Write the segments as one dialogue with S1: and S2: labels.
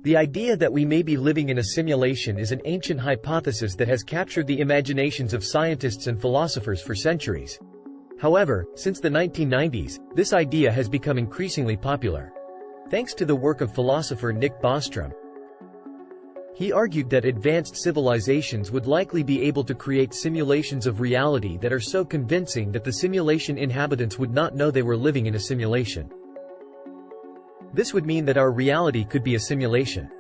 S1: The idea that we may be living in a simulation is an ancient hypothesis that has captured the imaginations of scientists and philosophers for centuries. However, since the 1990s, this idea has become increasingly popular, thanks to the work of philosopher Nick Bostrom. He argued that advanced civilizations would likely be able to create simulations of reality that are so convincing that the simulation inhabitants would not know they were living in a simulation. This would mean that our reality could be a simulation.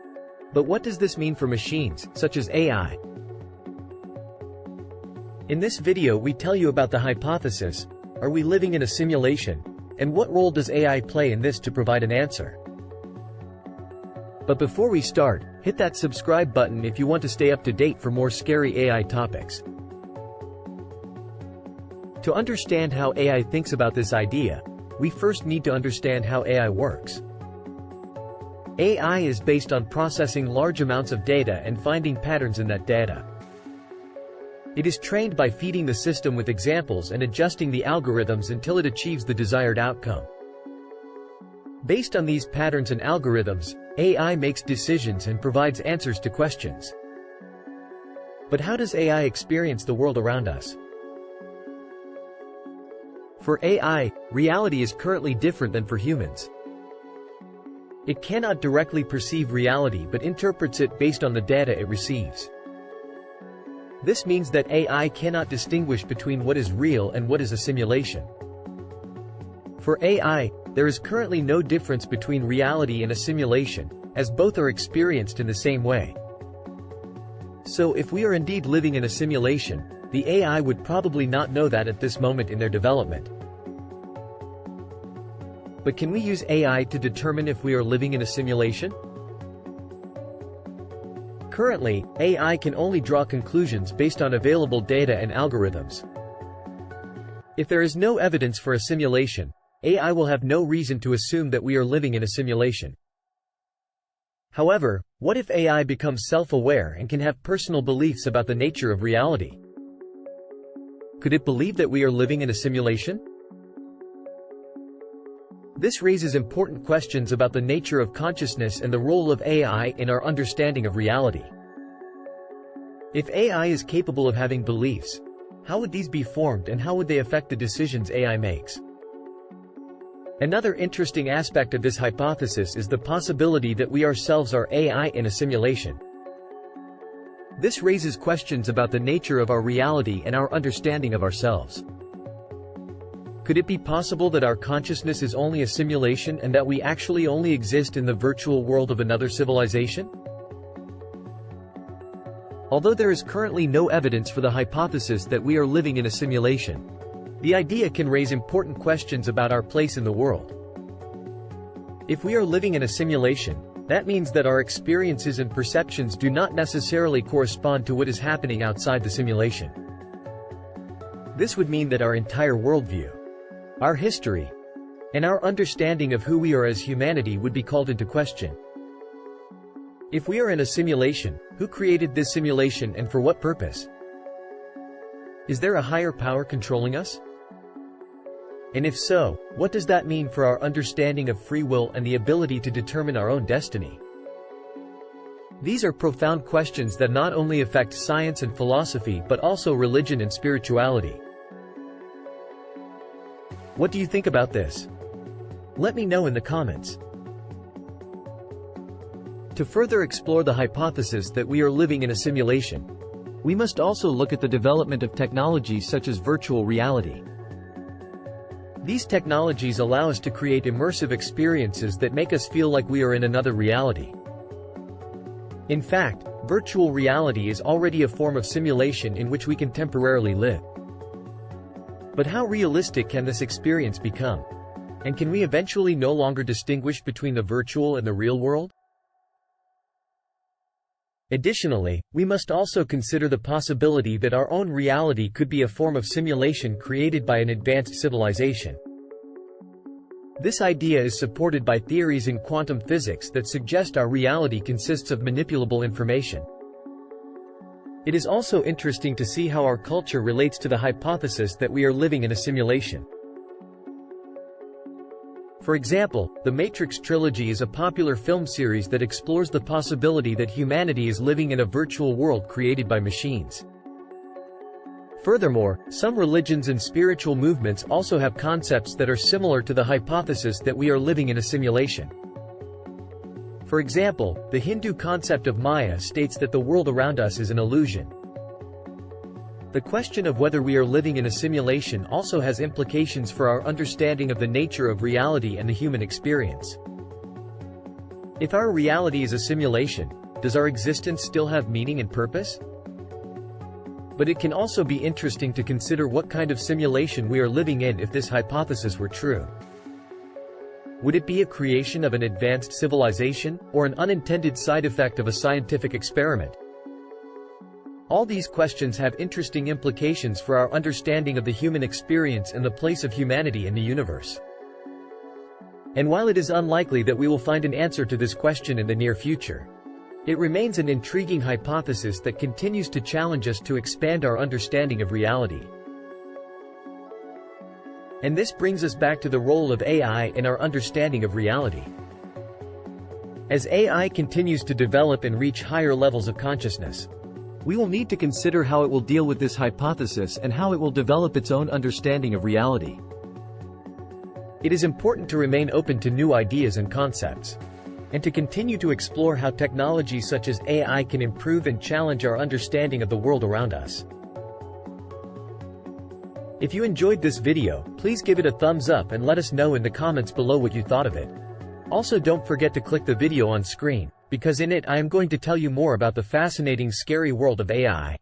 S1: But what does this mean for machines, such as AI? In this video we tell you about the hypothesis, are we living in a simulation, and what role does AI play in this to provide an answer? But before we start, hit that subscribe button if you want to stay up to date for more scary AI topics. To understand how AI thinks about this idea, we first need to understand how AI works. AI is based on processing large amounts of data and finding patterns in that data. It is trained by feeding the system with examples and adjusting the algorithms until it achieves the desired outcome. Based on these patterns and algorithms, AI makes decisions and provides answers to questions. But how does AI experience the world around us? For AI, reality is currently different than for humans. It cannot directly perceive reality but interprets it based on the data it receives. This means that AI cannot distinguish between what is real and what is a simulation. For AI, there is currently no difference between reality and a simulation, as both are experienced in the same way. So if we are indeed living in a simulation, the AI would probably not know that at this moment in their development. But can we use AI to determine if we are living in a simulation? Currently, AI can only draw conclusions based on available data and algorithms. If there is no evidence for a simulation, AI will have no reason to assume that we are living in a simulation. However, what if AI becomes self-aware and can have personal beliefs about the nature of reality? Could it believe that we are living in a simulation? This raises important questions about the nature of consciousness and the role of AI in our understanding of reality. If AI is capable of having beliefs, how would these be formed and how would they affect the decisions AI makes? Another interesting aspect of this hypothesis is the possibility that we ourselves are AI in a simulation. This raises questions about the nature of our reality and our understanding of ourselves. Could it be possible that our consciousness is only a simulation and that we actually only exist in the virtual world of another civilization? Although there is currently no evidence for the hypothesis that we are living in a simulation, the idea can raise important questions about our place in the world. If we are living in a simulation, that means that our experiences and perceptions do not necessarily correspond to what is happening outside the simulation. This would mean that our entire worldview, our history, and our understanding of who we are as humanity would be called into question. If we are in a simulation, who created this simulation and for what purpose? Is there a higher power controlling us? And if so, what does that mean for our understanding of free will and the ability to determine our own destiny? These are profound questions that not only affect science and philosophy but also religion and spirituality. What do you think about this? Let me know in the comments. To further explore the hypothesis that we are living in a simulation, we must also look at the development of technologies such as virtual reality. These technologies allow us to create immersive experiences that make us feel like we are in another reality. In fact, virtual reality is already a form of simulation in which we can temporarily live. But how realistic can this experience become? And can we eventually no longer distinguish between the virtual and the real world? Additionally, we must also consider the possibility that our own reality could be a form of simulation created by an advanced civilization. This idea is supported by theories in quantum physics that suggest our reality consists of manipulable information. It is also interesting to see how our culture relates to the hypothesis that we are living in a simulation. For example, the Matrix trilogy is a popular film series that explores the possibility that humanity is living in a virtual world created by machines. Furthermore, some religions and spiritual movements also have concepts that are similar to the hypothesis that we are living in a simulation. For example, the Hindu concept of Maya states that the world around us is an illusion. The question of whether we are living in a simulation also has implications for our understanding of the nature of reality and the human experience. If our reality is a simulation, does our existence still have meaning and purpose? But it can also be interesting to consider what kind of simulation we are living in if this hypothesis were true. Would it be a creation of an advanced civilization, or an unintended side effect of a scientific experiment? All these questions have interesting implications for our understanding of the human experience and the place of humanity in the universe. And while it is unlikely that we will find an answer to this question in the near future, it remains an intriguing hypothesis that continues to challenge us to expand our understanding of reality. And this brings us back to the role of AI in our understanding of reality. As AI continues to develop and reach higher levels of consciousness, we will need to consider how it will deal with this hypothesis and how it will develop its own understanding of reality. It is important to remain open to new ideas and concepts, and to continue to explore how technology such as AI can improve and challenge our understanding of the world around us. If you enjoyed this video, please give it a thumbs up and let us know in the comments below what you thought of it. Also, don't forget to click the video on screen, because in it I am going to tell you more about the fascinating, scary world of AI.